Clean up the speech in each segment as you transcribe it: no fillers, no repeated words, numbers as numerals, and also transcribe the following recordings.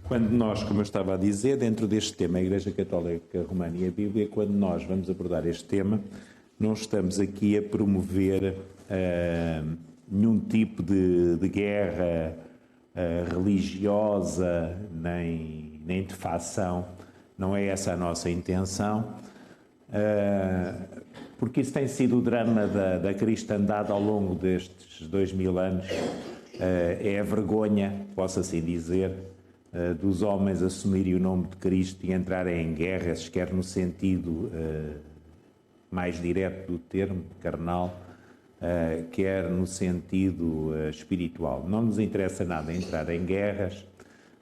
Quando nós, como eu estava a dizer, dentro deste tema, a Igreja Católica Romana e a Bíblia, quando nós vamos abordar este tema, não estamos aqui a promover nenhum tipo de guerra religiosa, nem de facção. Não é essa a nossa intenção, porque isso tem sido o drama da cristandade ao longo destes 2000 anos. É a vergonha, posso assim dizer, dos homens assumirem o nome de Cristo e entrarem em guerras, quer no sentido mais direto do termo, carnal, quer no sentido espiritual. Não nos interessa nada entrar em guerras,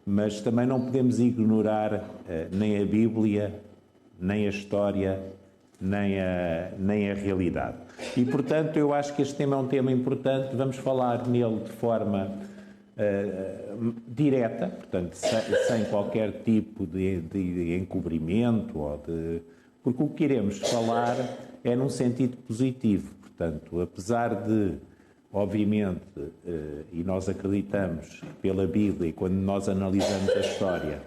mas também não podemos ignorar nem a Bíblia, nem a história, nem a realidade. E, portanto, eu acho que este tema é um tema importante, vamos falar nele de forma direta, portanto, sem qualquer tipo de encobrimento, porque o que queremos falar é num sentido positivo. Portanto, apesar de, obviamente, e nós acreditamos pela Bíblia, e quando nós analisamos a história,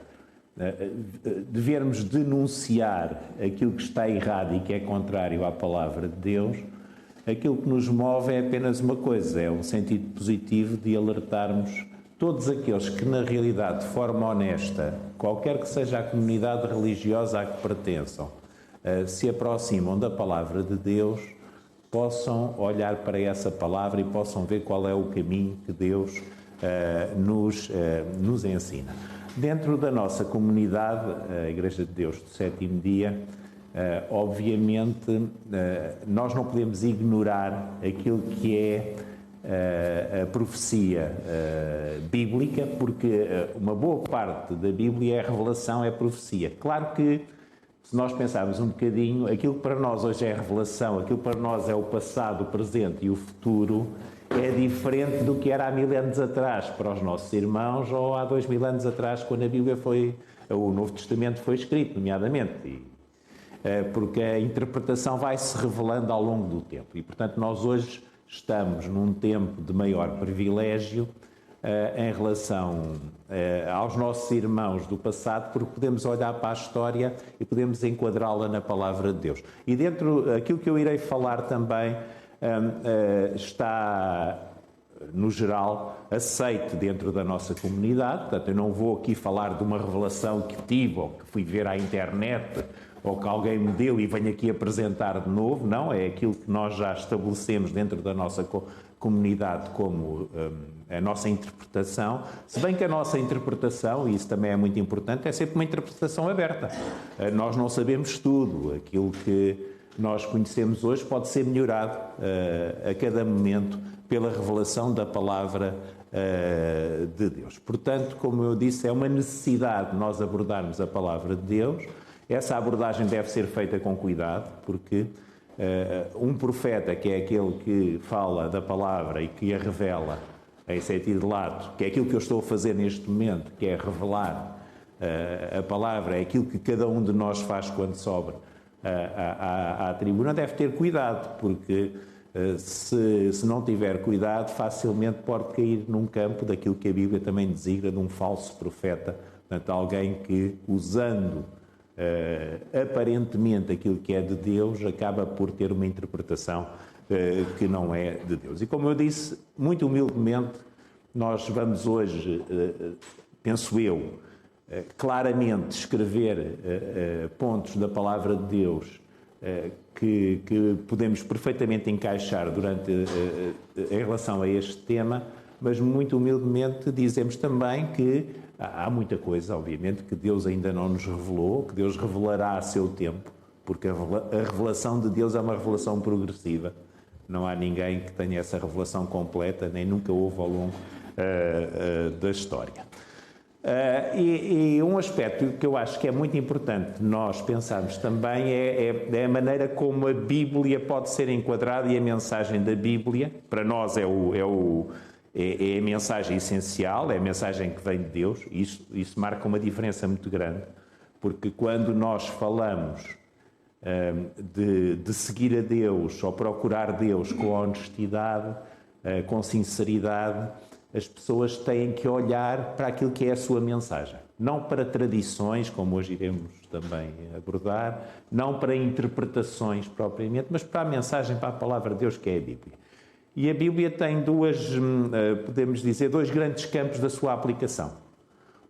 devermos denunciar aquilo que está errado e que é contrário à palavra de Deus, aquilo que nos move é apenas uma coisa, é um sentido positivo de alertarmos todos aqueles que, na realidade, de forma honesta, qualquer que seja a comunidade religiosa a que pertençam, se aproximam da palavra de Deus, possam olhar para essa palavra e possam ver qual é o caminho que Deus nos ensina. Dentro da nossa comunidade, a Igreja de Deus do Sétimo Dia, obviamente, nós não podemos ignorar aquilo que é a profecia bíblica, porque uma boa parte da Bíblia é revelação, é profecia. Claro que, se nós pensarmos um bocadinho, aquilo que para nós hoje é revelação, aquilo que para nós é o passado, o presente e o futuro, é diferente do que era há 1000 anos atrás para os nossos irmãos, ou há 2000 anos atrás, quando a Bíblia o Novo Testamento foi escrito, nomeadamente. Porque a interpretação vai-se revelando ao longo do tempo. E, portanto, nós hoje estamos num tempo de maior privilégio em relação aos nossos irmãos do passado, porque podemos olhar para a história e podemos enquadrá-la na palavra de Deus. E dentro daquilo que eu irei falar também está, no geral, aceite dentro da nossa comunidade. Portanto, eu não vou aqui falar de uma revelação que tive ou que fui ver à internet ou que alguém me deu e venho aqui apresentar de novo. Não, é aquilo que nós já estabelecemos dentro da nossa comunidade como a nossa interpretação, se bem que a nossa interpretação, e isso também é muito importante, é sempre uma interpretação aberta. Nós não sabemos tudo. Aquilo que nós conhecemos hoje pode ser melhorado a cada momento pela revelação da palavra de Deus. Portanto, como eu disse, é uma necessidade nós abordarmos a palavra de Deus. Essa abordagem deve ser feita com cuidado, porque um profeta, que é aquele que fala da palavra e que a revela em sentido lato, que é aquilo que eu estou a fazer neste momento, que é revelar a palavra, é aquilo que cada um de nós faz quando sobe à tribuna, deve ter cuidado, porque se não tiver cuidado, facilmente pode cair num campo daquilo que a Bíblia também designa de um falso profeta, portanto, alguém que, usando aparentemente aquilo que é de Deus, acaba por ter uma interpretação que não é de Deus. E como eu disse, muito humildemente, nós vamos hoje, penso eu, claramente escrever pontos da palavra de Deus que podemos perfeitamente encaixar em relação a este tema, mas muito humildemente dizemos também que há muita coisa, obviamente, que Deus ainda não nos revelou, que Deus revelará a seu tempo, porque a revelação de Deus é uma revelação progressiva. Não há ninguém que tenha essa revelação completa, nem nunca houve ao longo da história. E um aspecto que eu acho que é muito importante nós pensarmos também é a maneira como a Bíblia pode ser enquadrada, e a mensagem da Bíblia, para nós é a mensagem essencial, é a mensagem que vem de Deus. Isso marca uma diferença muito grande, porque quando nós falamos de seguir a Deus ou procurar Deus com honestidade, com sinceridade, as pessoas têm que olhar para aquilo que é a sua mensagem. não para tradições, como hoje iremos também abordar, não para interpretações propriamente, mas para a mensagem, para a palavra de Deus, que é a Bíblia. E a Bíblia tem podemos dizer, dois grandes campos da sua aplicação.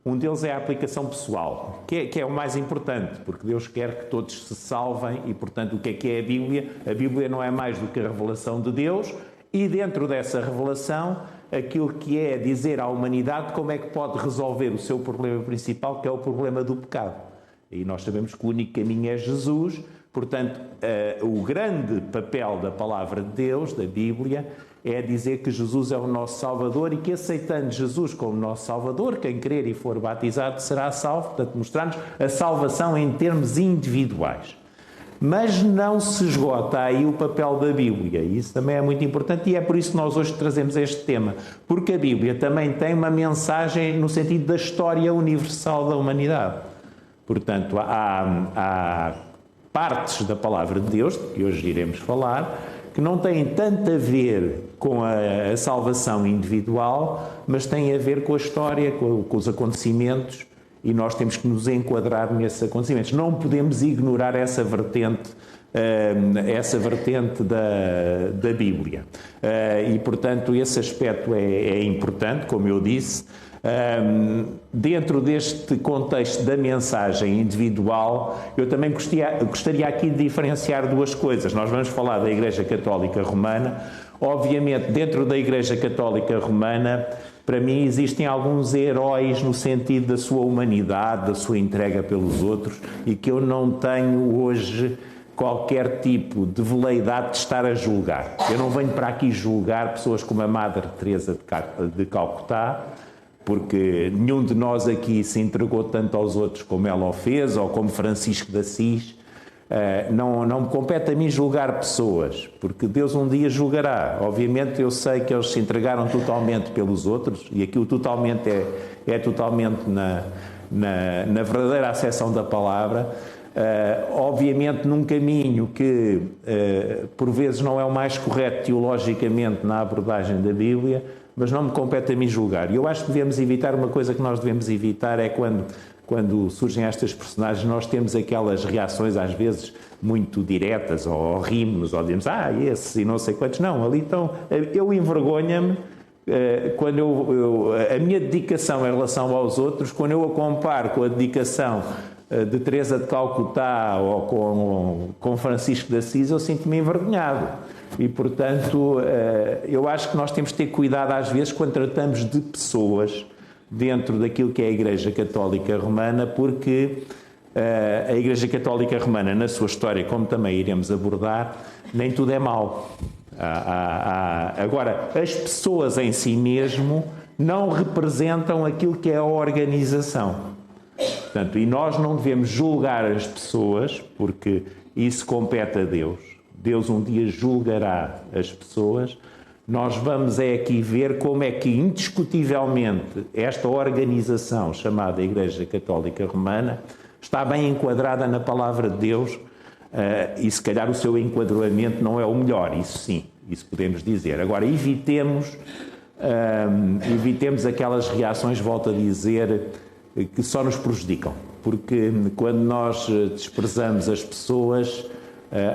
Um deles é a aplicação pessoal, que é o mais importante, porque Deus quer que todos se salvem e, portanto, o que é a Bíblia? A Bíblia não é mais do que a revelação de Deus e, dentro dessa revelação, aquilo que é dizer à humanidade como é que pode resolver o seu problema principal, que é o problema do pecado. E nós sabemos que o único caminho é Jesus, portanto, o grande papel da palavra de Deus, da Bíblia, é dizer que Jesus é o nosso Salvador e que, aceitando Jesus como nosso Salvador, quem crer e for batizado será salvo, portanto, mostramos a salvação em termos individuais. Mas não se esgota aí o papel da Bíblia. Isso também é muito importante e é por isso que nós hoje trazemos este tema. Porque a Bíblia também tem uma mensagem no sentido da história universal da humanidade. Portanto, há partes da palavra de Deus, que hoje iremos falar, que não têm tanto a ver com a salvação individual, mas têm a ver com a história, com os acontecimentos, e nós temos que nos enquadrar nesses acontecimentos. Não podemos ignorar essa vertente da Bíblia. E, portanto, esse aspecto é importante, como eu disse. Dentro deste contexto da mensagem individual, eu também gostaria aqui de diferenciar duas coisas. Nós vamos falar da Igreja Católica Romana. Obviamente, dentro da Igreja Católica Romana, para mim existem alguns heróis no sentido da sua humanidade, da sua entrega pelos outros, e que eu não tenho hoje qualquer tipo de veleidade de estar a julgar. Eu não venho para aqui julgar pessoas como a Madre Teresa de Calcutá, porque nenhum de nós aqui se entregou tanto aos outros como ela o fez, ou como Francisco de Assis. Não me compete a mim julgar pessoas, porque Deus um dia julgará. Obviamente eu sei que eles se entregaram totalmente pelos outros, e aqui o totalmente é totalmente na verdadeira acessão da palavra. Obviamente num caminho que por vezes não é o mais correto teologicamente na abordagem da Bíblia, mas não me compete a mim julgar. E eu acho que devemos evitar, uma coisa que nós devemos evitar é quando surgem estas personagens, nós temos aquelas reações às vezes muito diretas, ou rimos, ou dizemos, esse e não sei quantos. Não, ali estão. Eu envergonho-me quando a minha dedicação em relação aos outros, quando eu a comparo com a dedicação de Teresa de Calcutá ou com Francisco de Assis, eu sinto-me envergonhado. E, portanto, eu acho que nós temos de ter cuidado às vezes quando tratamos de pessoas dentro daquilo que é a Igreja Católica Romana, porque a Igreja Católica Romana, na sua história, como também iremos abordar, nem tudo é mau. Agora, as pessoas em si mesmo não representam aquilo que é a organização. Portanto, e nós não devemos julgar as pessoas, porque isso compete a Deus. Deus um dia julgará as pessoas. Nós vamos aqui ver como é que, indiscutivelmente, esta organização chamada Igreja Católica Romana está bem enquadrada na Palavra de Deus, e se calhar o seu enquadramento não é o melhor, isso sim, isso podemos dizer. Agora, evitemos aquelas reações, volto a dizer, que só nos prejudicam, porque quando nós desprezamos as pessoas,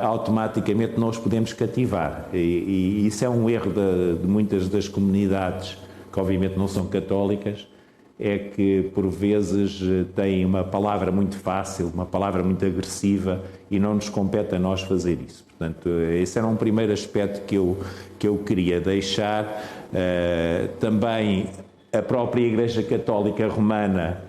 automaticamente não os podemos cativar, e isso é um erro de muitas das comunidades que obviamente não são católicas, é que por vezes têm uma palavra muito fácil, uma palavra muito agressiva, e não nos compete a nós fazer isso. Portanto, esse era um primeiro aspecto que eu queria deixar. Também a própria Igreja Católica Romana,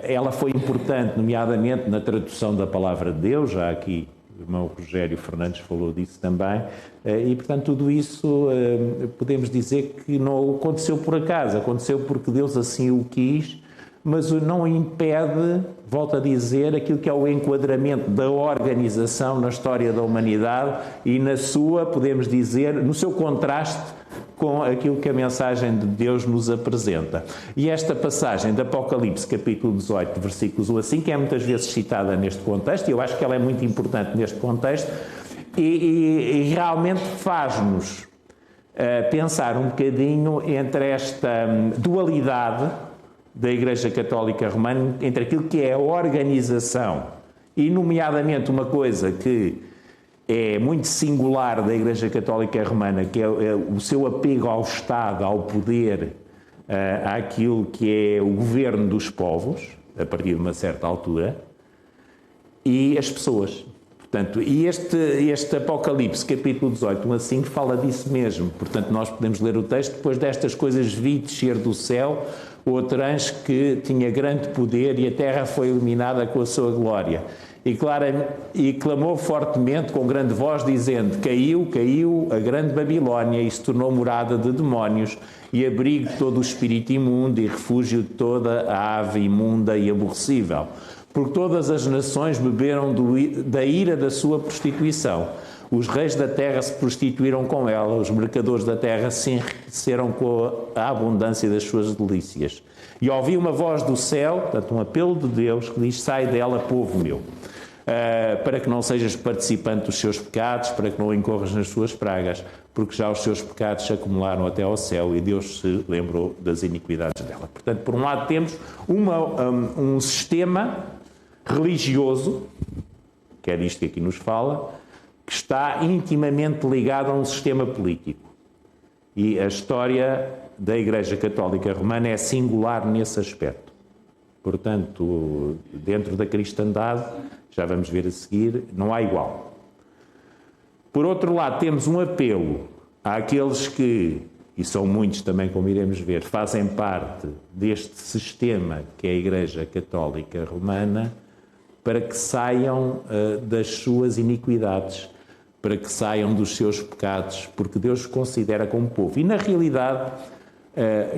ela foi importante, nomeadamente na tradução da Palavra de Deus, já aqui o irmão Rogério Fernandes falou disso também, e portanto tudo isso podemos dizer que não aconteceu por acaso, aconteceu porque Deus assim o quis, mas não impede, volto a dizer, aquilo que é o enquadramento da organização na história da humanidade e na sua, podemos dizer, no seu contraste com aquilo que a mensagem de Deus nos apresenta. E esta passagem de Apocalipse, capítulo 18, versículos 1 a 5, é muitas vezes citada neste contexto, e eu acho que ela é muito importante neste contexto, e realmente faz-nos pensar um bocadinho entre esta dualidade da Igreja Católica Romana, entre aquilo que é a organização e, nomeadamente, uma coisa que é muito singular da Igreja Católica Romana, que é o seu apego ao Estado, ao poder, àquilo que é o governo dos povos, a partir de uma certa altura, e as pessoas. Portanto, e este Apocalipse, capítulo 18, 1 a 5, fala disso mesmo. Portanto, nós podemos ler o texto: depois destas coisas vi descer do céu outro anjo que tinha grande poder, e a terra foi iluminada com a sua glória. E clamou fortemente com grande voz, dizendo: caiu, caiu a grande Babilónia, e se tornou morada de demónios, e abrigo de todo o espírito imundo, e refúgio de toda a ave imunda e aborrecível. Porque todas as nações beberam da ira da sua prostituição. Os reis da terra se prostituíram com ela, os mercadores da terra se enriqueceram com a abundância das suas delícias. E ouvi uma voz do céu, portanto um apelo de Deus, que diz: sai dela, povo meu, para que não sejas participante dos seus pecados, para que não incorras nas suas pragas, porque já os seus pecados se acumularam até ao céu, e Deus se lembrou das iniquidades dela. Portanto, por um lado temos um sistema religioso, que é disto que aqui nos fala, que está intimamente ligado a um sistema político. E a história da Igreja Católica Romana é singular nesse aspecto. Portanto, dentro da cristandade, já vamos ver a seguir, não há igual. Por outro lado, temos um apelo àqueles que, e são muitos também, como iremos ver, fazem parte deste sistema que é a Igreja Católica Romana, para que saiam das suas iniquidades, para que saiam dos seus pecados, porque Deus os considera como povo. E, na realidade,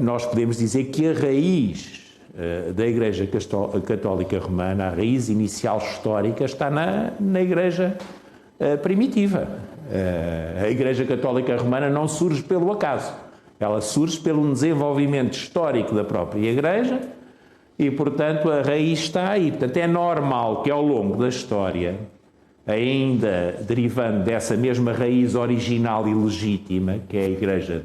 nós podemos dizer que a raiz da Igreja Católica Romana, a raiz inicial histórica, está na Igreja primitiva. A Igreja Católica Romana não surge pelo acaso. Ela surge pelo desenvolvimento histórico da própria Igreja e, portanto, a raiz está aí. Portanto, é normal que ao longo da história, ainda derivando dessa mesma raiz original e legítima, que é a Igreja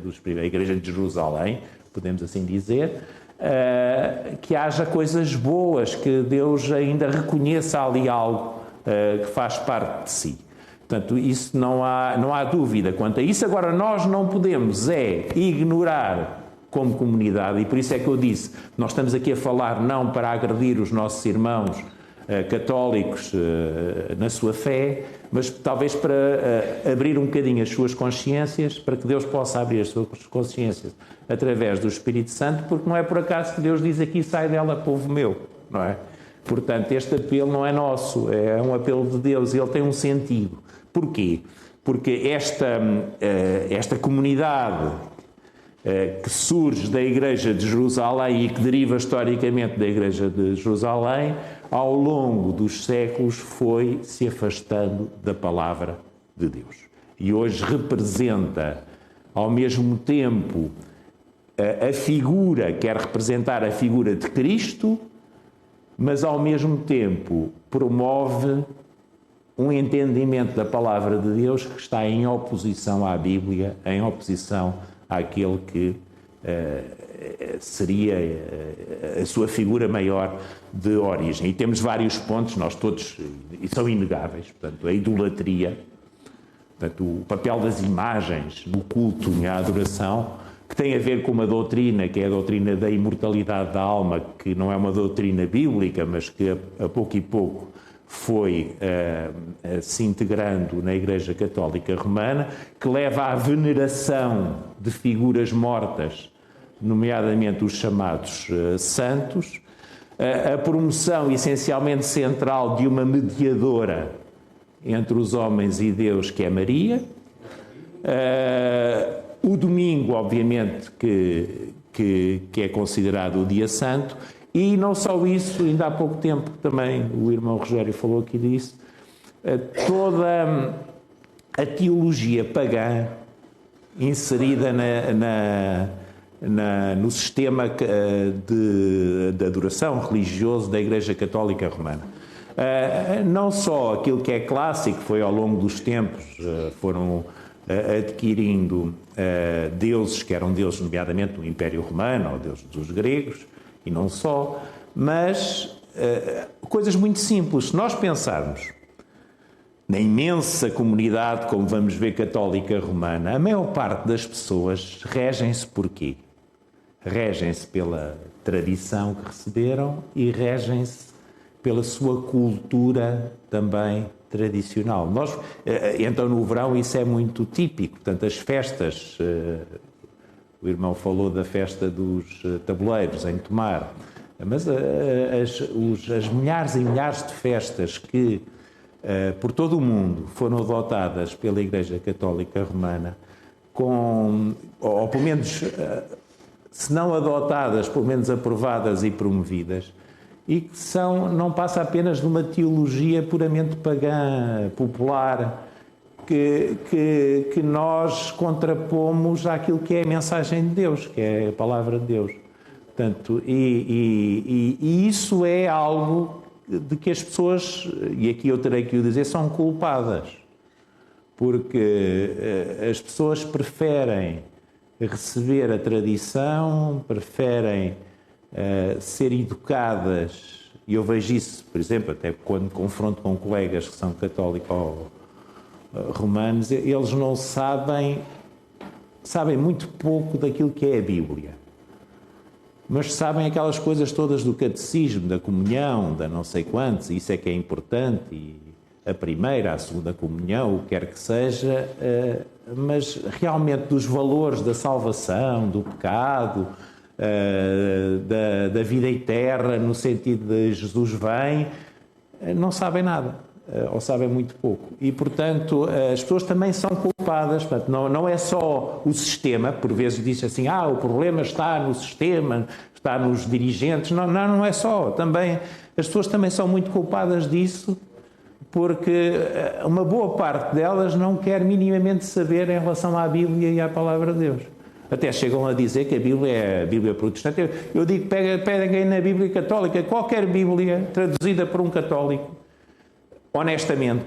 de Jerusalém, podemos assim dizer, que haja coisas boas, que Deus ainda reconheça ali algo que faz parte de si. Portanto, isso não há dúvida quanto a isso. Agora, nós não podemos ignorar como comunidade, e por isso é que eu disse, nós estamos aqui a falar não para agredir os nossos irmãos católicos na sua fé, mas talvez para abrir um bocadinho as suas consciências, para que Deus possa abrir as suas consciências através do Espírito Santo, porque não é por acaso que Deus diz aqui: sai dela, povo meu, não é? Portanto, este apelo não é nosso, é um apelo de Deus, e ele tem um sentido. Porquê? Porque esta comunidade que surge da Igreja de Jerusalém e que deriva historicamente da Igreja de Jerusalém, ao longo dos séculos foi se afastando da palavra de Deus. E hoje representa, ao mesmo tempo, a figura, quer representar a figura de Cristo, mas ao mesmo tempo promove um entendimento da palavra de Deus que está em oposição à Bíblia, em oposição àquele que seria a sua figura maior de origem. E temos vários pontos, nós todos, e são inegáveis, portanto, a idolatria, portanto, o papel das imagens no culto e na adoração, que tem a ver com uma doutrina, que é a doutrina da imortalidade da alma, que não é uma doutrina bíblica, mas que a pouco e pouco foi se integrando na Igreja Católica Romana, que leva à veneração de figuras mortas, nomeadamente os chamados santos, a promoção essencialmente central de uma mediadora entre os homens e Deus, que é Maria, o domingo, obviamente, que é considerado o dia santo. E não só isso, ainda há pouco tempo também o irmão Rogério falou aqui disso, toda a teologia pagã inserida no sistema de adoração religioso da Igreja Católica Romana. Não só aquilo que é clássico, foi ao longo dos tempos, foram adquirindo deuses que eram deuses, nomeadamente, do Império Romano, ou deuses dos gregos, e não só, mas coisas muito simples. Se nós pensarmos na imensa comunidade, como vamos ver, católica romana, a maior parte das pessoas regem-se por quê? Regem-se pela tradição que receberam e regem-se pela sua cultura também tradicional. Então, no verão, isso é muito típico. Portanto, as festas, o irmão falou da festa dos tabuleiros em Tomar, mas as milhares e milhares de festas que, por todo o mundo, foram adotadas pela Igreja Católica Romana, ou pelo menos, se não adotadas, pelo menos aprovadas e promovidas, e que não passa apenas de uma teologia puramente pagã, popular, que nós contrapomos àquilo que é a mensagem de Deus, que é a palavra de Deus. Portanto, e isso é algo de que as pessoas, e aqui eu terei que o dizer, são culpadas. Porque as pessoas preferem receber a tradição, preferem ser educadas, e eu vejo isso, por exemplo, até quando confronto com colegas que são católicos ou romanos, eles não sabem muito pouco daquilo que é a Bíblia. Mas sabem aquelas coisas todas do catecismo, da comunhão, da não sei quantos, e isso é que é importante, e a primeira, a segunda comunhão, o que quer que seja, mas realmente dos valores da salvação, do pecado, da vida eterna, no sentido de Jesus vem, não sabem nada, ou sabem muito pouco. E, portanto, as pessoas também são culpadas. Portanto, não é só o sistema, por vezes diz assim, o problema está no sistema, está nos dirigentes. Não é só. Também, as pessoas também são muito culpadas disso, porque uma boa parte delas não quer minimamente saber em relação à Bíblia e à Palavra de Deus. Até chegam a dizer que a Bíblia é a Bíblia protestante. Eu digo, peguem na Bíblia católica, qualquer Bíblia traduzida por um católico, honestamente,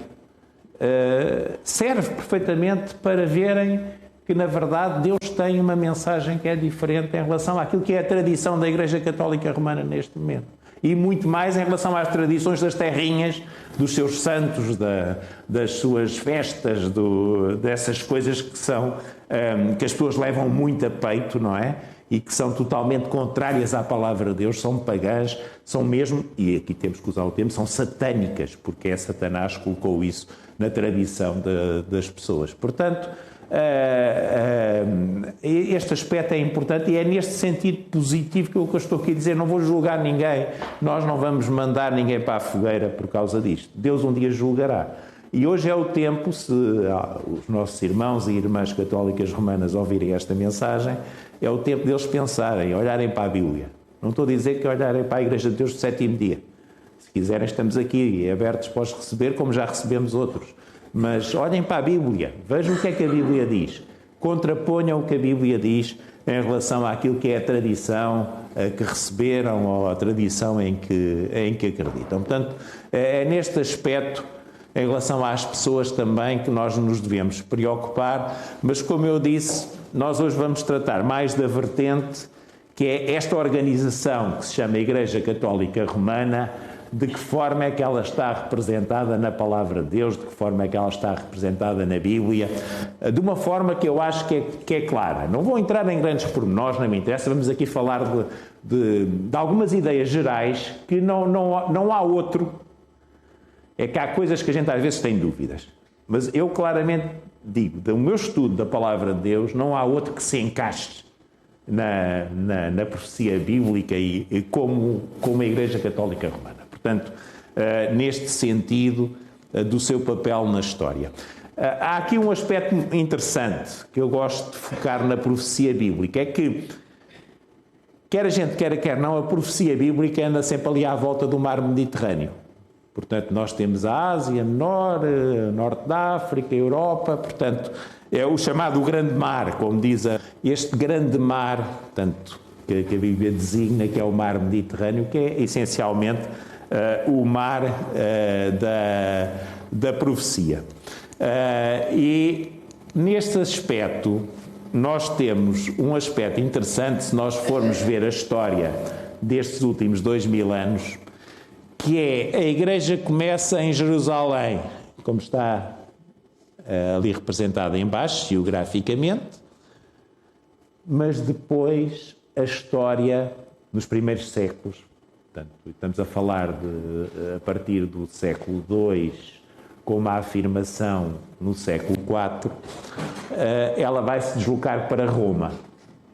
serve perfeitamente para verem que, na verdade, Deus tem uma mensagem que é diferente em relação àquilo que é a tradição da Igreja Católica Romana neste momento. E muito mais em relação às tradições das terrinhas, dos seus santos, das suas festas, dessas coisas que que as pessoas levam muito a peito, não é? E que são totalmente contrárias à palavra de Deus, são pagãs, são mesmo, e aqui temos que usar o termo, são satânicas, porque é Satanás que colocou isso na tradição das pessoas. Portanto, este aspecto é importante e é neste sentido positivo que eu estou aqui a dizer. Não vou julgar ninguém, nós não vamos mandar ninguém para a fogueira por causa disto. Deus um dia julgará. E hoje é o tempo, se os nossos irmãos e irmãs católicas romanas ouvirem esta mensagem, é o tempo deles pensarem, olharem para a Bíblia. Não estou a dizer que olharem para a Igreja de Deus do sétimo dia. Se quiserem, estamos aqui abertos para os receber, como já recebemos outros. Mas olhem para a Bíblia, vejam o que é que a Bíblia diz, contraponham o que a Bíblia diz em relação àquilo que é a tradição que receberam ou a tradição em que acreditam. Portanto, é neste aspecto, em relação às pessoas também, que nós nos devemos preocupar, mas como eu disse, nós hoje vamos tratar mais da vertente que é esta organização que se chama Igreja Católica Romana, de que forma é que ela está representada na Palavra de Deus, de que forma é que ela está representada na Bíblia, de uma forma que eu acho que é clara. Não vou entrar em grandes pormenores, não me interessa, vamos aqui falar de algumas ideias gerais que não há outro. É que há coisas que a gente às vezes tem dúvidas, mas eu claramente digo, do meu estudo da Palavra de Deus, não há outro que se encaixe na profecia bíblica e como a Igreja Católica Romana. Portanto, neste sentido do seu papel na história. Há aqui um aspecto interessante que eu gosto de focar na profecia bíblica, é que, quer a gente quer não, a profecia bíblica anda sempre ali à volta do mar Mediterrâneo. Portanto, nós temos a Ásia Menor, Norte da África, a Europa, portanto, é o chamado Grande Mar, como diz este Grande Mar, portanto, que a Bíblia designa, que é o mar Mediterrâneo, que é essencialmente o mar da profecia. E neste aspecto, nós temos um aspecto interessante, se nós formos ver a história destes últimos 2000 anos, que é a Igreja começa em Jerusalém, como está ali representada em baixo, geograficamente, mas depois a história nos primeiros séculos, portanto, estamos a falar a partir do século II, com uma afirmação no século IV, ela vai se deslocar para Roma.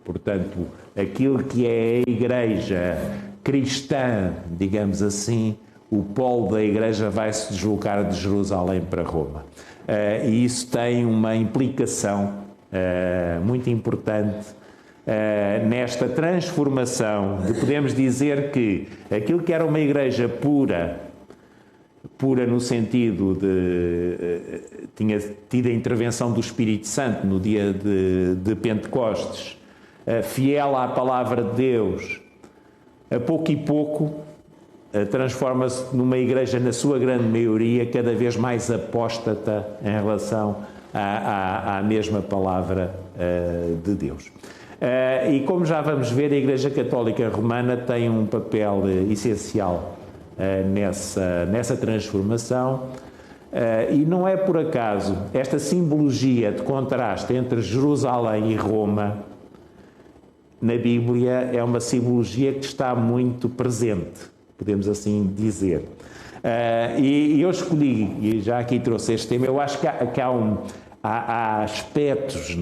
Portanto, aquilo que é a Igreja cristã, digamos assim, o polo da Igreja vai se deslocar de Jerusalém para Roma. E isso tem uma implicação muito importante nesta transformação de podemos dizer que aquilo que era uma igreja pura no sentido de tinha tido a intervenção do Espírito Santo no dia de Pentecostes, fiel à palavra de Deus, a pouco e pouco transforma-se numa igreja, na sua grande maioria, cada vez mais apóstata em relação à mesma palavra de Deus. E como já vamos ver, a Igreja Católica Romana tem um papel essencial nessa transformação, e não é por acaso esta simbologia de contraste entre Jerusalém e Roma na Bíblia é uma simbologia que está muito presente, podemos assim dizer. E eu escolhi, e já aqui trouxe este tema, eu acho que há aspectos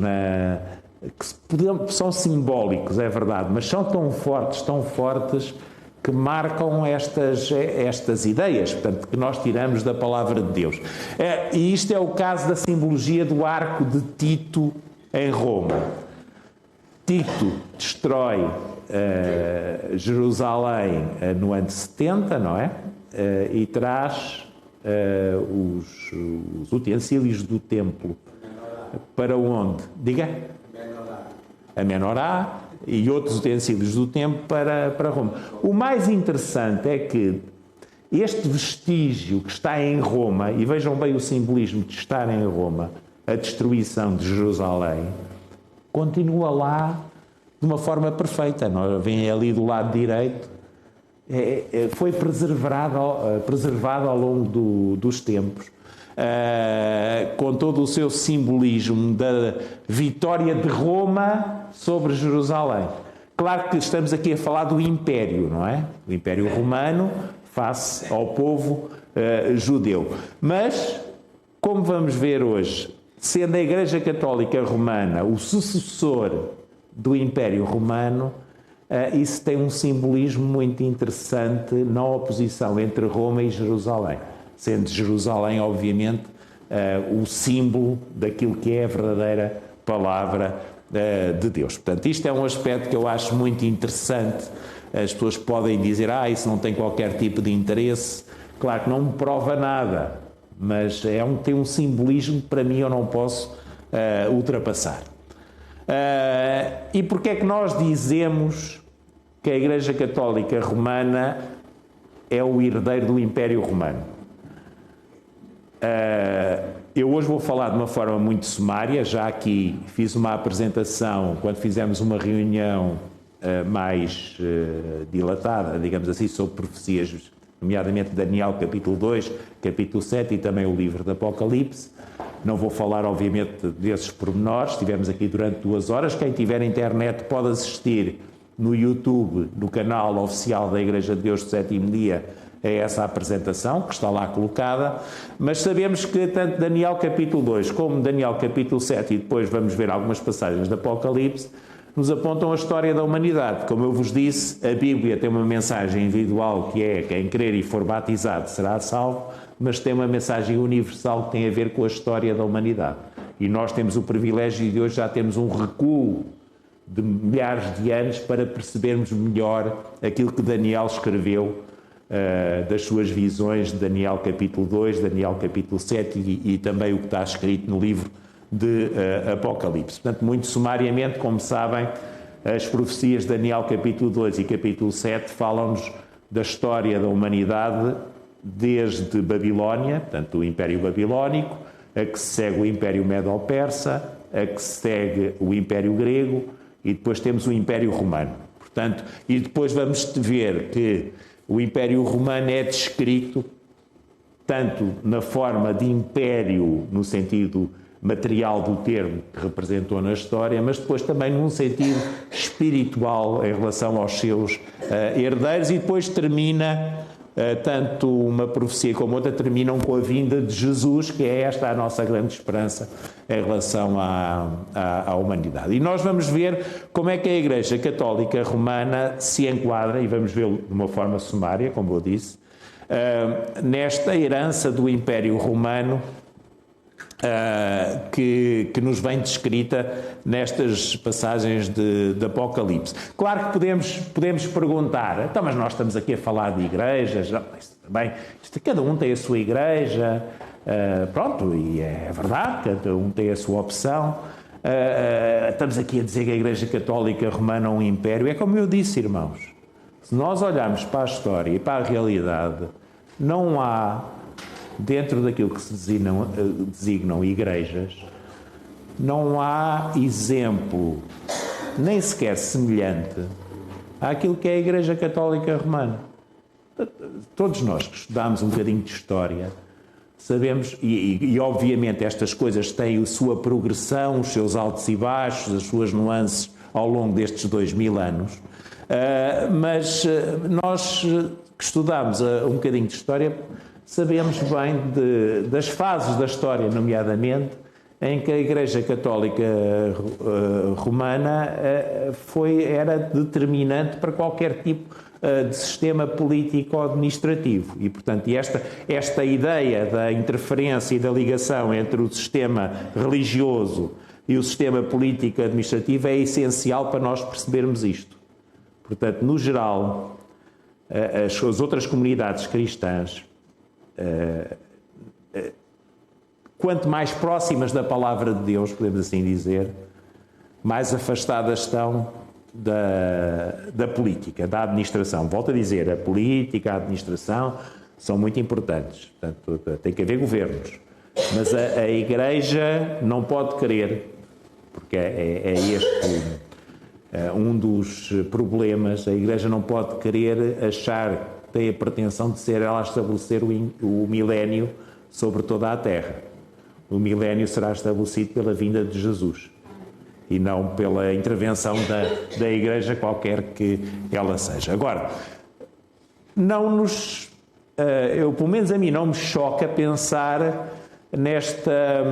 que são simbólicos, é verdade, mas são tão fortes, que marcam estas ideias, portanto, que nós tiramos da palavra de Deus. E isto é o caso da simbologia do arco de Tito em Roma. Tito destrói Jerusalém no ano 70, não é? E traz os utensílios do templo para onde? Diga? A menorá e outros utensílios do templo para Roma. O mais interessante é que este vestígio que está em Roma, e vejam bem o simbolismo de estar em Roma, a destruição de Jerusalém, continua lá de uma forma perfeita. Vem ali do lado direito, foi preservado ao longo dos tempos, com todo o seu simbolismo da vitória de Roma sobre Jerusalém. Claro que estamos aqui a falar do Império, não é? O Império Romano face ao povo judeu. Mas, como vamos ver hoje, sendo a Igreja Católica Romana o sucessor do Império Romano, isso tem um simbolismo muito interessante na oposição entre Roma e Jerusalém. Sendo Jerusalém, obviamente, o símbolo daquilo que é a verdadeira palavra de Deus. Portanto, isto é um aspecto que eu acho muito interessante. As pessoas podem dizer, isso não tem qualquer tipo de interesse. Claro que não me prova nada, mas tem um simbolismo que para mim eu não posso ultrapassar. E porquê é que nós dizemos que a Igreja Católica Romana é o herdeiro do Império Romano? Eu hoje vou falar de uma forma muito sumária, já aqui fiz uma apresentação quando fizemos uma reunião mais dilatada, digamos assim, sobre profecias, nomeadamente Daniel capítulo 2, capítulo 7 e também o livro do Apocalipse. Não vou falar, obviamente, desses pormenores, estivemos aqui durante 2 horas. Quem tiver internet pode assistir no YouTube, no canal oficial da Igreja de Deus do Sétimo Dia, é essa apresentação que está lá colocada, mas sabemos que tanto Daniel capítulo 2 como Daniel capítulo 7, e depois vamos ver algumas passagens do Apocalipse, nos apontam a história da humanidade. Como eu vos disse, a Bíblia tem uma mensagem individual que é quem crer e for batizado será salvo, mas tem uma mensagem universal que tem a ver com a história da humanidade. E nós temos o privilégio de hoje já temos um recuo de milhares de anos para percebermos melhor aquilo que Daniel escreveu das suas visões de Daniel capítulo 2, Daniel capítulo 7 e também o que está escrito no livro de Apocalipse. Portanto, muito sumariamente, como sabem, as profecias de Daniel capítulo 2 e capítulo 7 falam-nos da história da humanidade desde Babilónia, portanto o Império Babilónico, a que se segue o Império Medo-Persa, a que se segue o Império Grego e depois temos o Império Romano. Portanto, e depois vamos ver que o Império Romano é descrito tanto na forma de império, no sentido material do termo que representou na história, mas depois também num sentido espiritual em relação aos seus herdeiros, e depois termina, tanto uma profecia como outra, terminam com a vinda de Jesus, que é esta a nossa grande esperança em relação à humanidade. E nós vamos ver como é que a Igreja Católica Romana se enquadra, e vamos vê-lo de uma forma sumária, como eu disse, nesta herança do Império Romano, que nos vem descrita nestas passagens de Apocalipse. Claro que podemos perguntar, então, mas nós estamos aqui a falar de igrejas, bem, cada um tem a sua igreja, pronto, e é verdade, cada um tem a sua opção. Estamos aqui a dizer que a Igreja Católica Romana é um império. É como eu disse, irmãos, se nós olharmos para a história e para a realidade, não há, dentro daquilo que se designam igrejas, não há exemplo, nem sequer semelhante, àquilo que é a Igreja Católica Romana. Todos nós que estudamos um bocadinho de história, sabemos, e obviamente estas coisas têm a sua progressão, os seus altos e baixos, as suas nuances ao longo destes 2000 anos, mas nós que estudamos um bocadinho de história, sabemos bem das fases da história, nomeadamente, em que a Igreja Católica Romana era determinante para qualquer tipo de sistema político-administrativo. E, portanto, esta ideia da interferência e da ligação entre o sistema religioso e o sistema político-administrativo é essencial para nós percebermos isto. Portanto, no geral, as outras comunidades cristãs, quanto mais próximas da palavra de Deus, podemos assim dizer, mais afastadas estão da política, da administração. Volto a dizer, a política, a administração são muito importantes. Portanto, tem que haver governos. Mas a Igreja não pode querer, porque é este um dos problemas, a Igreja não pode querer achar que tem a pretensão de ser ela a estabelecer o milénio sobre toda a Terra. O milénio será estabelecido pela vinda de Jesus e não pela intervenção da Igreja, qualquer que ela seja. Agora, pelo menos a mim não me choca pensar nesta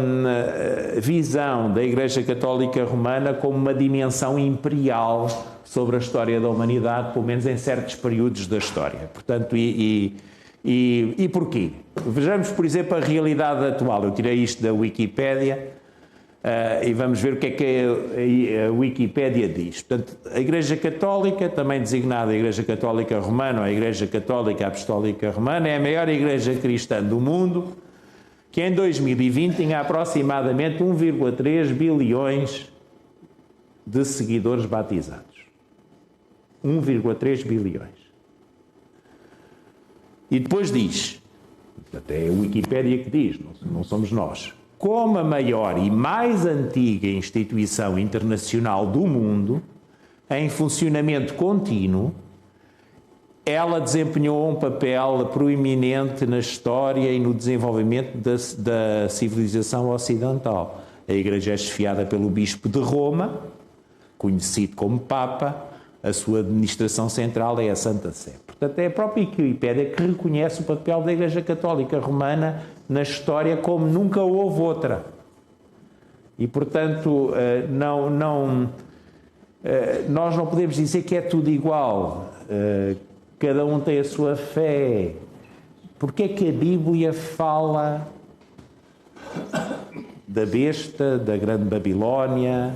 visão da Igreja Católica Romana como uma dimensão imperial sobre a história da humanidade, pelo menos em certos períodos da história. Portanto, e porquê? Vejamos, por exemplo, a realidade atual. Eu tirei isto da Wikipédia e vamos ver o que é que a Wikipédia diz. Portanto, a Igreja Católica, também designada a Igreja Católica Romana ou a Igreja Católica Apostólica Romana, é a maior igreja cristã do mundo, que em 2020 tinha aproximadamente 1,3 bilhões de seguidores batizados. 1,3 bilhões. E depois diz, até é a Wikipédia que diz, não somos nós, como a maior e mais antiga instituição internacional do mundo, em funcionamento contínuo, ela desempenhou um papel proeminente na história e no desenvolvimento da civilização ocidental. A Igreja é chefiada pelo Bispo de Roma, conhecido como Papa, a sua administração central é a Santa Sé. Portanto, é a própria Wikipédia que reconhece o papel da Igreja Católica Romana na história como nunca houve outra. E, portanto, nós não podemos dizer que é tudo igual. Cada um tem a sua fé. Porque é que a Bíblia fala da besta, da grande Babilónia,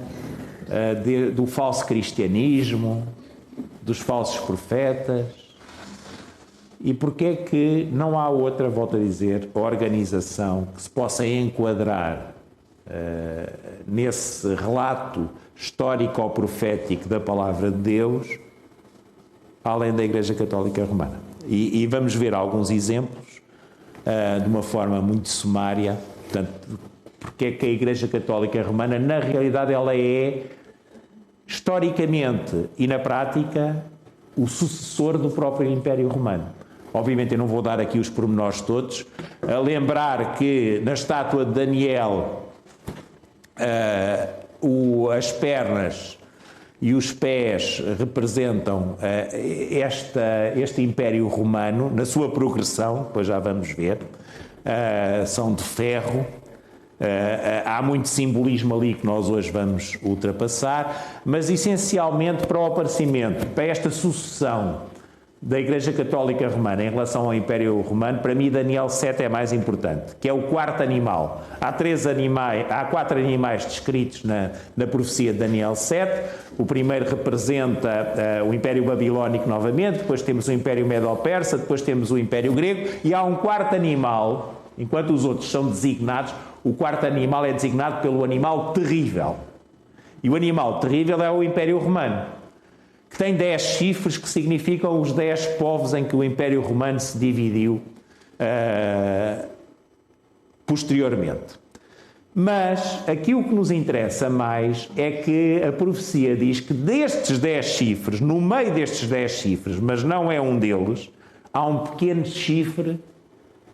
do falso cristianismo, dos falsos profetas? E porque é que não há outra, volto a dizer, organização que se possa enquadrar nesse relato histórico-profético da palavra de Deus, além da Igreja Católica Romana? E vamos ver alguns exemplos de uma forma muito sumária. Portanto, porque é que a Igreja Católica Romana, na realidade, ela é historicamente e na prática, o sucessor do próprio Império Romano. Obviamente eu não vou dar aqui os pormenores todos, a lembrar que na estátua de Daniel as pernas e os pés representam este Império Romano na sua progressão, depois já vamos ver, são de ferro. Há muito simbolismo ali que nós hoje vamos ultrapassar, mas essencialmente para o aparecimento, para esta sucessão da Igreja Católica Romana em relação ao Império Romano, para mim Daniel 7 é mais importante, que é o quarto animal. Há 4 animais descritos na profecia de Daniel 7. O primeiro representa o Império Babilónico novamente, depois temos o Império Medo-Persa, depois temos o Império Grego, e há um quarto animal, enquanto os outros são designados, o quarto animal é designado pelo animal terrível. E o animal terrível é o Império Romano, que tem 10 chifres que significam os 10 povos em que o Império Romano se dividiu posteriormente. Mas aqui o que nos interessa mais é que a profecia diz que destes 10 chifres, no meio destes 10 chifres, mas não é um deles, há um pequeno chifre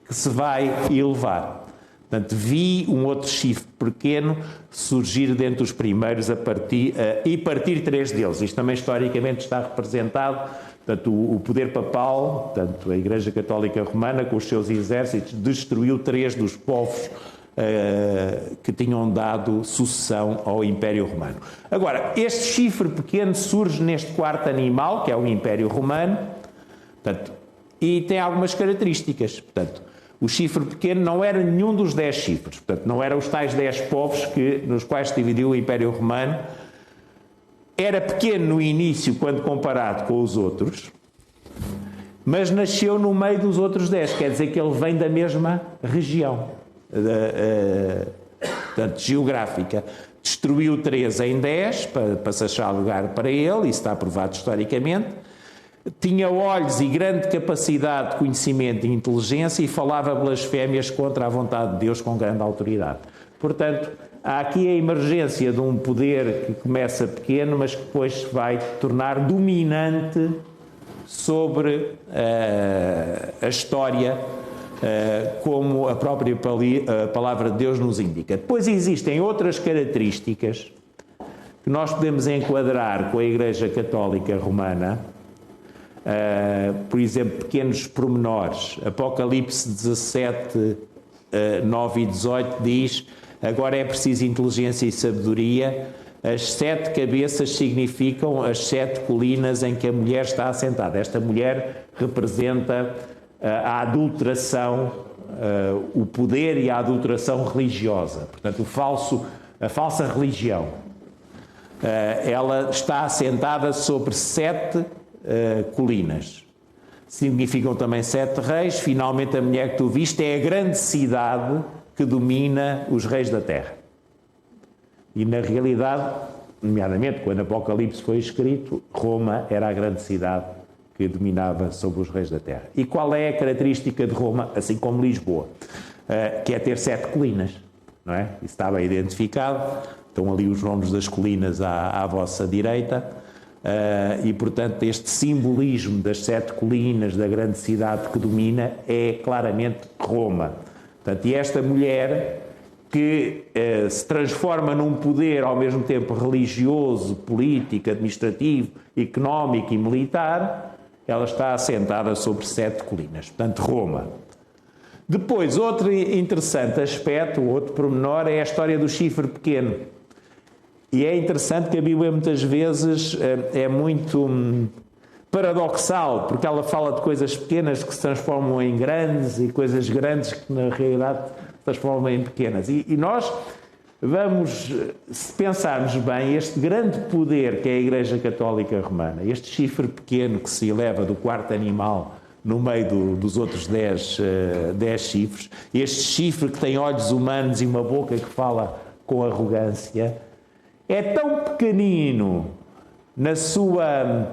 que se vai elevar. Portanto, vi um outro chifre pequeno surgir dentre os primeiros e partir 3 deles. Isto também historicamente está representado. Portanto, o poder papal, portanto, a Igreja Católica Romana, com os seus exércitos, destruiu 3 dos povos que tinham dado sucessão ao Império Romano. Agora, este chifre pequeno surge neste quarto animal, que é o Império Romano, portanto, e tem algumas características. Portanto, o chifre pequeno não era nenhum dos 10 chifres, portanto, não eram os tais 10 povos nos quais se dividiu o Império Romano. Era pequeno no início, quando comparado com os outros, mas nasceu no meio dos outros 10, quer dizer que ele vem da mesma região, portanto, geográfica. Destruiu 3 em 10, para se achar lugar para ele, isso está provado historicamente. Tinha olhos e grande capacidade de conhecimento e inteligência e falava blasfémias contra a vontade de Deus com grande autoridade. Portanto, há aqui a emergência de um poder que começa pequeno, mas que depois se vai tornar dominante sobre a história, como a própria palavra de Deus nos indica. Depois existem outras características que nós podemos enquadrar com a Igreja Católica Romana. Por exemplo, pequenos pormenores. Apocalipse 17, 9 e 18 diz: agora é preciso inteligência e sabedoria. As 7 cabeças significam as 7 colinas em que a mulher está assentada. Esta mulher representa a adulteração, o poder e a adulteração religiosa. Portanto, a falsa religião. Ela está assentada sobre 7 colinas. Significam também 7 reis. Finalmente, a mulher que tu viste é a grande cidade que domina os reis da terra. E na realidade, nomeadamente quando Apocalipse foi escrito, Roma era a grande cidade que dominava sobre os reis da terra. E qual é a característica de Roma, assim como Lisboa? Que é ter 7 colinas, não é? Isso está bem identificado. Estão ali os nomes das colinas à vossa direita. E, portanto, este simbolismo das 7 colinas, da grande cidade que domina, é claramente Roma. Portanto, e esta mulher que se transforma num poder ao mesmo tempo religioso, político, administrativo, económico e militar, ela está assentada sobre 7 colinas. Portanto, Roma. Depois, outro interessante aspecto, outro pormenor, é a história do chifre pequeno. E é interessante que a Bíblia muitas vezes é muito paradoxal, porque ela fala de coisas pequenas que se transformam em grandes e coisas grandes que na realidade se transformam em pequenas. E nós vamos, se pensarmos bem, este grande poder que é a Igreja Católica Romana, este chifre pequeno que se eleva do quarto animal no meio dos outros 10 chifres, este chifre que tem olhos humanos e uma boca que fala com arrogância, é tão pequenino na sua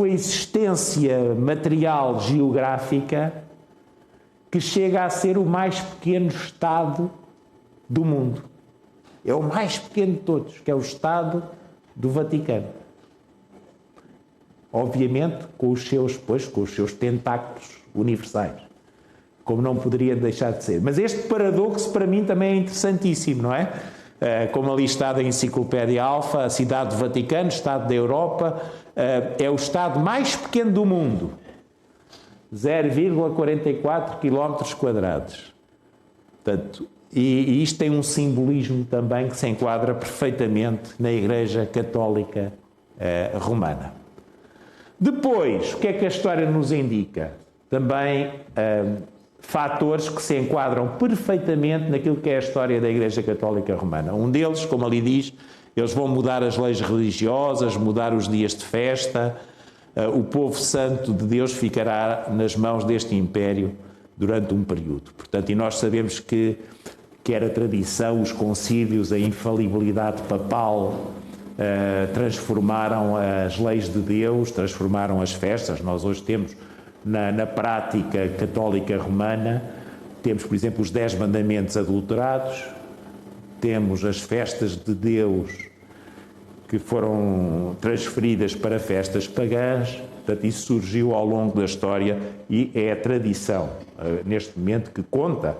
existência material geográfica que chega a ser o mais pequeno Estado do mundo. É o mais pequeno de todos, que é o Estado do Vaticano. Obviamente com os seus tentáculos universais, como não poderia deixar de ser. Mas este paradoxo para mim também é interessantíssimo, não é? Como ali está da Enciclopédia Alfa, a cidade do Vaticano, Estado da Europa, é o Estado mais pequeno do mundo, 0,44 km². Portanto, e isto tem um simbolismo também que se enquadra perfeitamente na Igreja Católica Romana. Depois, o que é que a história nos indica? Também fatores que se enquadram perfeitamente naquilo que é a história da Igreja Católica Romana. Um deles, como ali diz, eles vão mudar as leis religiosas, mudar os dias de festa. O povo santo de Deus ficará nas mãos deste império durante um período. Portanto, e nós sabemos que era tradição, os concílios, a infalibilidade papal, transformaram as leis de Deus, transformaram as festas. Nós hoje temos, na prática católica romana, temos, por exemplo, os 10 mandamentos adulterados, temos as festas de Deus que foram transferidas para festas pagãs. Portanto, isso surgiu ao longo da história e é a tradição, neste momento, que conta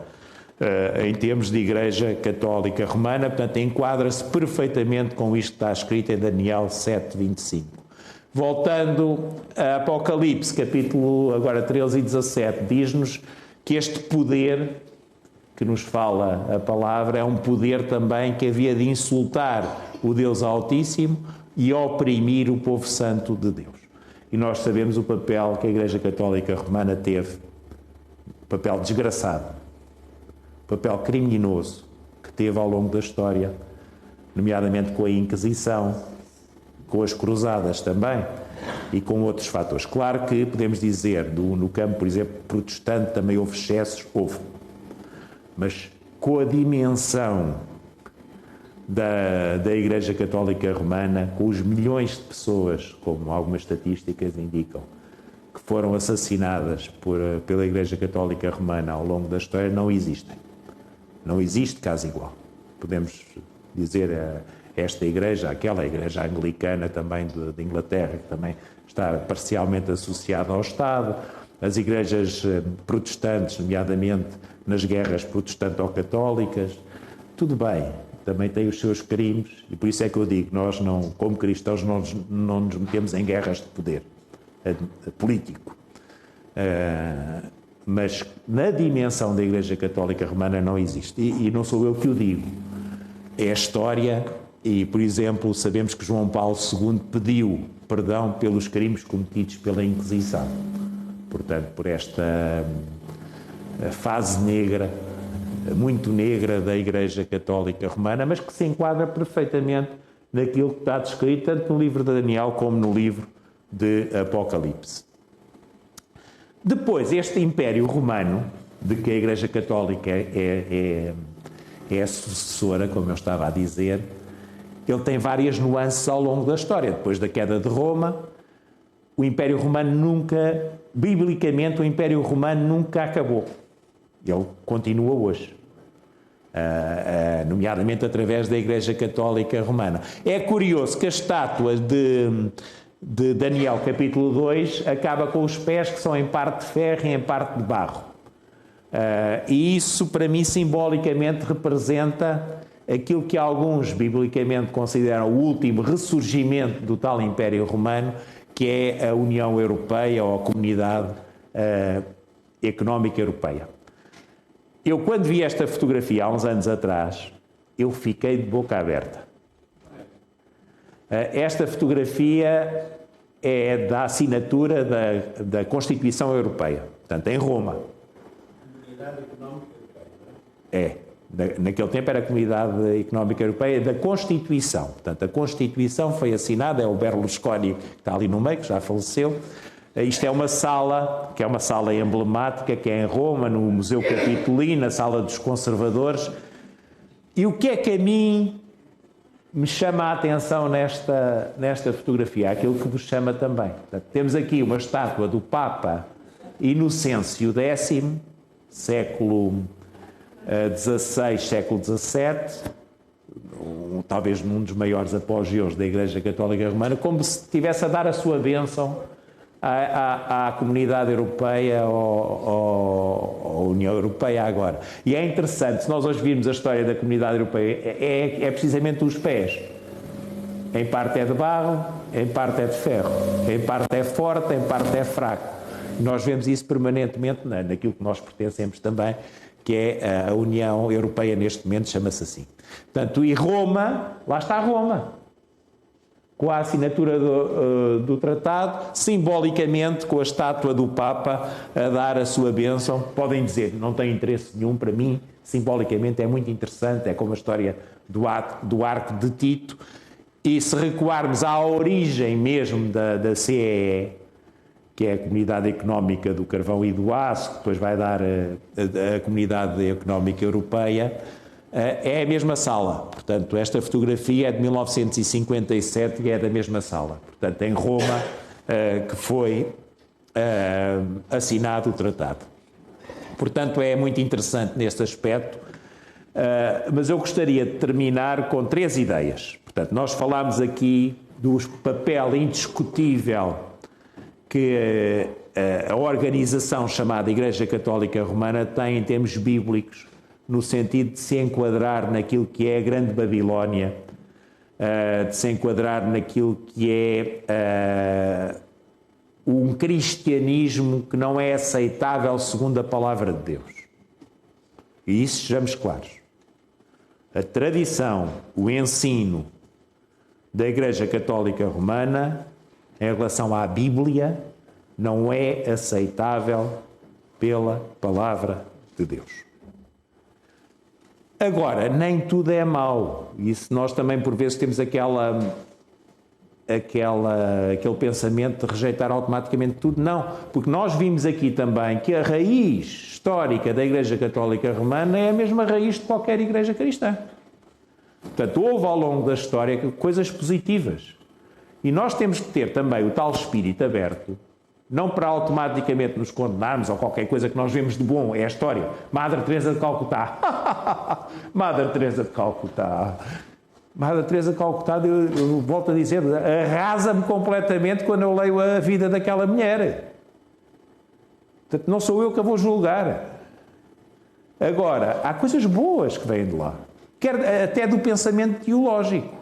em termos de Igreja Católica Romana. Portanto, enquadra-se perfeitamente com isto que está escrito em Daniel 7:25. Voltando a Apocalipse, capítulo agora 13 e 17, diz-nos que este poder que nos fala a palavra é um poder também que havia de insultar o Deus Altíssimo e oprimir o povo santo de Deus. E nós sabemos o papel que a Igreja Católica Romana teve, papel desgraçado, papel criminoso que teve ao longo da história, nomeadamente com a Inquisição, com as Cruzadas também e com outros fatores. Claro que podemos dizer, no campo, por exemplo, protestante também houve excessos, mas com a dimensão da Igreja Católica Romana, com os milhões de pessoas, como algumas estatísticas indicam, que foram assassinadas pela Igreja Católica Romana ao longo da história, não existem. Não existe caso igual. Podemos dizer esta igreja, aquela igreja anglicana também de Inglaterra, que também está parcialmente associada ao Estado, as igrejas protestantes, nomeadamente nas guerras protestanto-católicas, tudo bem, também tem os seus crimes, e por isso é que eu digo, nós não, como cristãos, não nos metemos em guerras de poder político. Mas na dimensão da Igreja Católica Romana não existe. E não sou eu que o digo. É a história e, por exemplo, sabemos que João Paulo II pediu perdão pelos crimes cometidos pela Inquisição. Portanto, por esta fase negra, muito negra da Igreja Católica Romana, mas que se enquadra perfeitamente naquilo que está descrito tanto no livro de Daniel como no livro de Apocalipse. Depois, este Império Romano, de que a Igreja Católica é a sucessora, como eu estava a dizer, ele tem várias nuances ao longo da história. Depois da queda de Roma, o Império Romano nunca, biblicamente, o Império Romano nunca acabou. Ele continua hoje, nomeadamente através da Igreja Católica Romana. É curioso que a estátua de Daniel, capítulo 2, acaba com os pés que são em parte de ferro e em parte de barro. E isso, para mim, simbolicamente representa aquilo que alguns, biblicamente, consideram o último ressurgimento do tal Império Romano, que é a União Europeia ou a Comunidade Económica Europeia. Eu, quando vi esta fotografia há uns anos atrás, eu fiquei de boca aberta. Esta fotografia é da assinatura da Constituição Europeia, portanto, em Roma. Comunidade Económica Europeia. Naquele tempo era a Comunidade Económica Europeia da Constituição. Portanto, a Constituição foi assinada, é o Berlusconi que está ali no meio, que já faleceu. Isto é uma sala, que é uma sala emblemática, que é em Roma, no Museu Capitolino, na Sala dos Conservadores. E o que é que a mim me chama a atenção nesta fotografia? Aquilo que vos chama também. Portanto, temos aqui uma estátua do Papa Inocêncio X, século XVI, século XVII, talvez num dos maiores apogeus da Igreja Católica Romana, como se estivesse a dar a sua bênção à comunidade europeia ou à União Europeia agora. E é interessante, se nós hoje virmos a história da comunidade europeia, é precisamente os pés. Em parte é de barro, em parte é de ferro, em parte é forte, em parte é fraco. Nós vemos isso permanentemente naquilo que nós pertencemos também, que é a União Europeia neste momento, chama-se assim. Portanto, e Roma, lá está Roma, com a assinatura do tratado, simbolicamente com a estátua do Papa a dar a sua bênção. Podem dizer, não tem interesse nenhum para mim, simbolicamente é muito interessante, é como a história do arco de Tito. E se recuarmos à origem mesmo da CEE, que é a Comunidade Económica do Carvão e do Aço, que depois vai dar a Comunidade Económica Europeia, é a mesma sala. Portanto, esta fotografia é de 1957 e é da mesma sala. Portanto, em Roma, que foi assinado o tratado. Portanto, é muito interessante neste aspecto, mas eu gostaria de terminar com 3 ideias. Portanto, nós falámos aqui do papel indiscutível que a organização chamada Igreja Católica Romana tem em termos bíblicos, no sentido de se enquadrar naquilo que é a Grande Babilónia, de se enquadrar naquilo que é um cristianismo que não é aceitável segundo a palavra de Deus. E isso sejamos claros. A tradição, o ensino da Igreja Católica Romana em relação à Bíblia não é aceitável pela palavra de Deus. Agora, nem tudo é mau. Isso nós também por vezes temos aquele pensamento de rejeitar automaticamente tudo. Não, porque nós vimos aqui também que a raiz histórica da Igreja Católica Romana é a mesma raiz de qualquer igreja cristã. Portanto, houve ao longo da história coisas positivas. E nós temos que ter também o tal espírito aberto, não para automaticamente nos condenarmos ou qualquer coisa que nós vemos de bom, é a história. Madre Teresa de Calcutá. Madre Teresa de Calcutá. Madre Teresa de Calcutá, eu volto a dizer, arrasa-me completamente quando eu leio a vida daquela mulher. Portanto, não sou eu que a vou julgar. Agora, há coisas boas que vêm de lá. Quer até do pensamento teológico,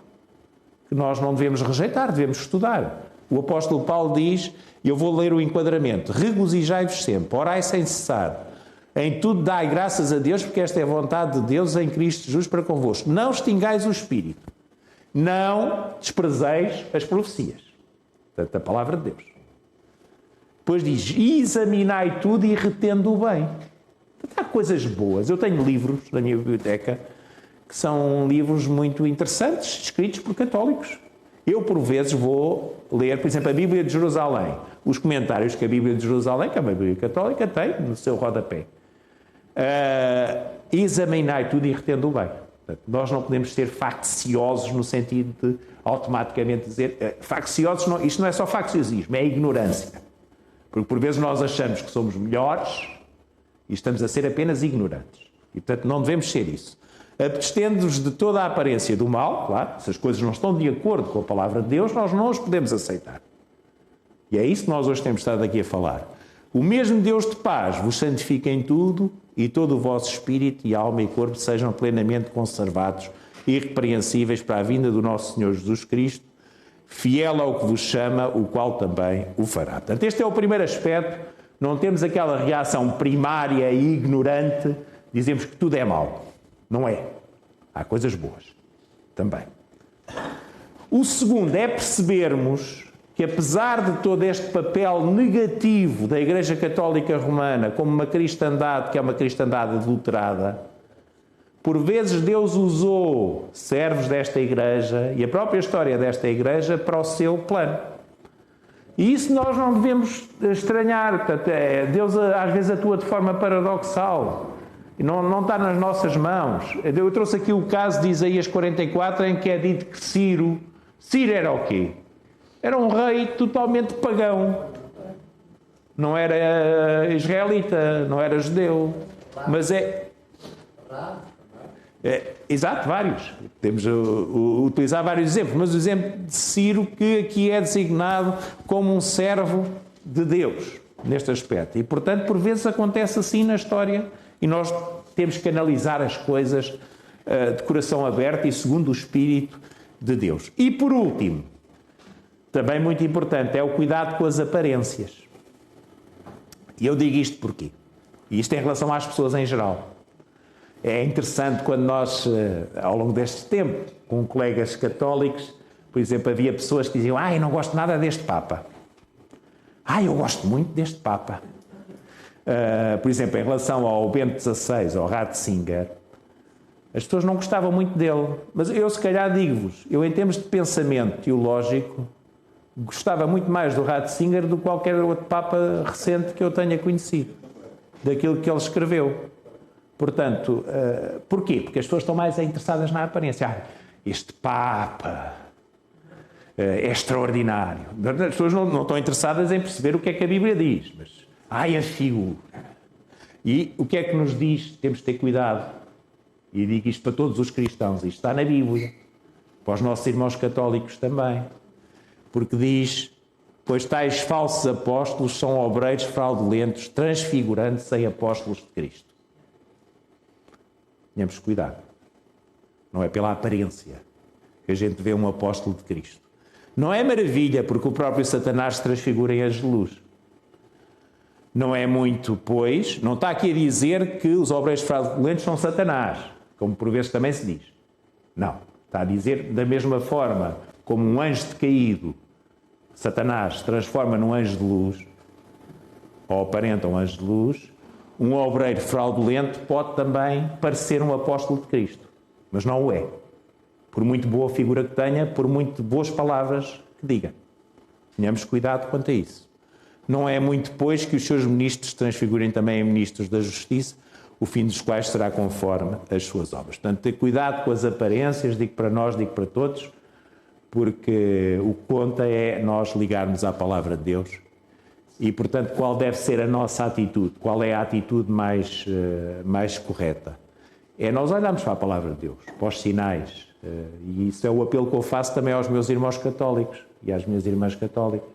que nós não devemos rejeitar, devemos estudar. O apóstolo Paulo diz, eu vou ler o enquadramento, regozijai-vos sempre, orai sem cessar, em tudo dai graças a Deus, porque esta é a vontade de Deus em Cristo Jesus para convosco. Não extingais o Espírito, não desprezeis as profecias. Portanto, a palavra de Deus. Depois diz, examinai tudo e retendo o bem. Portanto, há coisas boas. Eu tenho livros na minha biblioteca que são livros muito interessantes, escritos por católicos. Eu, por vezes, vou ler, por exemplo, a Bíblia de Jerusalém, os comentários que a Bíblia de Jerusalém, que é uma Bíblia católica, tem no seu rodapé. Examinai tudo e retendo o bem. Portanto, nós não podemos ser facciosos no sentido de automaticamente dizer... facciosos, não, isto não é só facciosismo, é ignorância. Porque, por vezes, nós achamos que somos melhores e estamos a ser apenas ignorantes. E, portanto, não devemos ser isso. Abstendo-nos de toda a aparência do mal, claro, se as coisas não estão de acordo com a palavra de Deus, nós não as podemos aceitar. E é isso que nós hoje temos estado aqui a falar. O mesmo Deus de paz vos santifica em tudo e todo o vosso espírito e alma e corpo sejam plenamente conservados e irrepreensíveis para a vinda do nosso Senhor Jesus Cristo, fiel ao que vos chama, o qual também o fará. Portanto, este é o primeiro aspecto. Não temos aquela reação primária e ignorante, dizemos que tudo é mau. Não é. Há coisas boas também. O segundo é percebermos que, apesar de todo este papel negativo da Igreja Católica Romana como uma cristandade, que é uma cristandade adulterada, por vezes Deus usou servos desta Igreja e a própria história desta Igreja para o seu plano. E isso nós não devemos estranhar. Portanto, Deus às vezes atua de forma paradoxal. Não está nas nossas mãos. Eu trouxe aqui o caso de Isaías 44, em que é dito que Ciro era o quê? Era um rei totalmente pagão. Não era israelita, não era judeu. Mas Exato, vários. Podemos utilizar vários exemplos, mas o exemplo de Ciro, que aqui é designado como um servo de Deus, neste aspecto. E, portanto, por vezes acontece assim na história e nós temos que analisar as coisas de coração aberto e segundo o Espírito de Deus. E, por último, também muito importante, é o cuidado com as aparências. E eu digo isto porquê? E isto em relação às pessoas em geral. É interessante quando nós, ao longo deste tempo, com colegas católicos, por exemplo, havia pessoas que diziam: eu não gosto nada deste Papa. Eu gosto muito deste Papa. Por exemplo, em relação ao Bento XVI, ao Ratzinger, as pessoas não gostavam muito dele. Mas eu, se calhar, digo-vos, eu, em termos de pensamento teológico, gostava muito mais do Ratzinger do que qualquer outro Papa recente que eu tenha conhecido, daquilo que ele escreveu. Portanto, porquê? Porque as pessoas estão mais interessadas na aparência. Este Papa é extraordinário. As pessoas não estão interessadas em perceber o que é que a Bíblia diz, mas a figura. E o que é que nos diz? Temos de ter cuidado. E digo isto para todos os cristãos, isto está na Bíblia, para os nossos irmãos católicos também, porque diz: pois tais falsos apóstolos são obreiros fraudulentos, transfigurantes em apóstolos de Cristo. Tenhamos cuidado. Não é pela aparência que a gente vê um apóstolo de Cristo. Não é maravilha porque o próprio Satanás se transfigura em anjo de luz. Não é muito, pois, não está aqui a dizer que os obreiros fraudulentos são Satanás, como por vezes também se diz. Não. Está a dizer, da mesma forma como um anjo decaído, Satanás se transforma num anjo de luz, ou aparenta um anjo de luz, um obreiro fraudulento pode também parecer um apóstolo de Cristo, mas não o é. Por muito boa figura que tenha, por muito boas palavras que diga. Tenhamos cuidado quanto a isso. Não é muito, pois, que os seus ministros se transfigurem também em ministros da justiça, o fim dos quais será conforme as suas obras. Portanto, ter cuidado com as aparências, digo para nós, digo para todos, porque o que conta é nós ligarmos à palavra de Deus. E, portanto, qual deve ser a nossa atitude? Qual é a atitude mais correta? É nós olharmos para a palavra de Deus, para os sinais. E isso é o apelo que eu faço também aos meus irmãos católicos e às minhas irmãs católicas.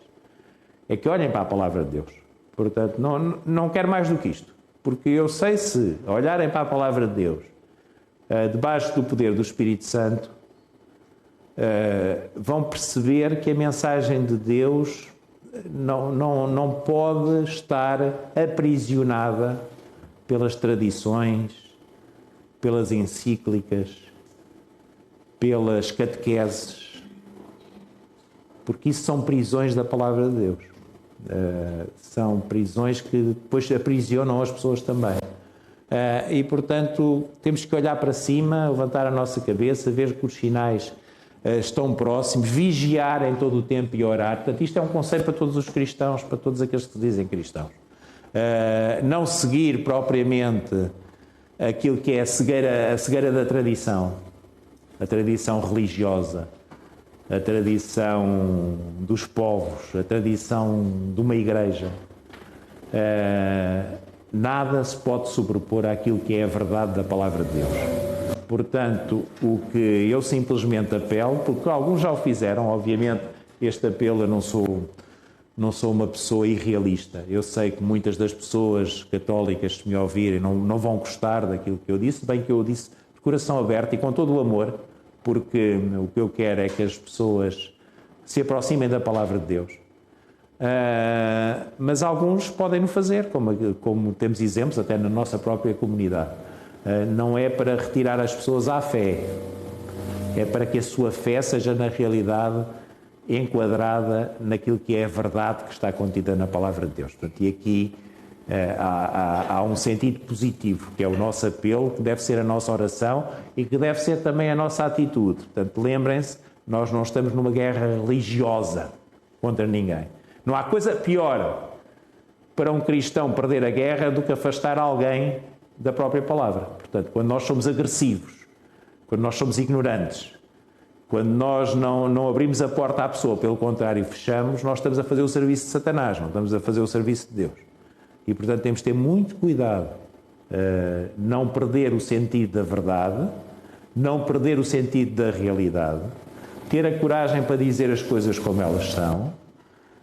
É que olhem para a palavra de Deus. Portanto, não quero mais do que isto. Porque eu sei, se olharem para a palavra de Deus, debaixo do poder do Espírito Santo, vão perceber que a mensagem de Deus não pode estar aprisionada pelas tradições, pelas encíclicas, pelas catequeses, porque isso são prisões da palavra de Deus. São prisões que depois aprisionam as pessoas também. E, portanto, temos que olhar para cima, levantar a nossa cabeça, ver que os sinais estão próximos, vigiar em todo o tempo e orar. Portanto, isto é um conselho para todos os cristãos, para todos aqueles que se dizem cristãos. Não seguir propriamente aquilo que é a cegueira da tradição, a tradição religiosa, a tradição dos povos, a tradição de uma igreja. Nada se pode sobrepor àquilo que é a verdade da palavra de Deus. Portanto, o que eu simplesmente apelo, porque alguns já o fizeram, obviamente este apelo, eu não sou uma pessoa irrealista. Eu sei que muitas das pessoas católicas, se me ouvirem, não vão gostar daquilo que eu disse, bem que eu disse de coração aberto e com todo o amor, porque o que eu quero é que as pessoas se aproximem da palavra de Deus. Mas alguns podem-no fazer, como temos exemplos até na nossa própria comunidade. Não é para retirar as pessoas à fé, é para que a sua fé seja na realidade enquadrada naquilo que é a verdade que está contida na palavra de Deus. Portanto, e aqui há um sentido positivo, que é o nosso apelo, que deve ser a nossa oração e que deve ser também a nossa atitude. Portanto, lembrem-se, nós não estamos numa guerra religiosa contra ninguém. Não há coisa pior para um cristão perder a guerra do que afastar alguém da própria palavra. Portanto, quando nós somos agressivos, quando nós somos ignorantes, quando nós não abrimos a porta à pessoa, pelo contrário, fechamos, nós estamos a fazer o serviço de Satanás, não estamos a fazer o serviço de Deus. E, portanto, temos de ter muito cuidado, não perder o sentido da verdade, não perder o sentido da realidade, ter a coragem para dizer as coisas como elas são,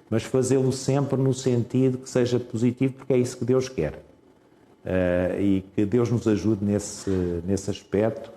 mas fazê-lo sempre no sentido que seja positivo, porque é isso que Deus quer. E que Deus nos ajude nesse aspecto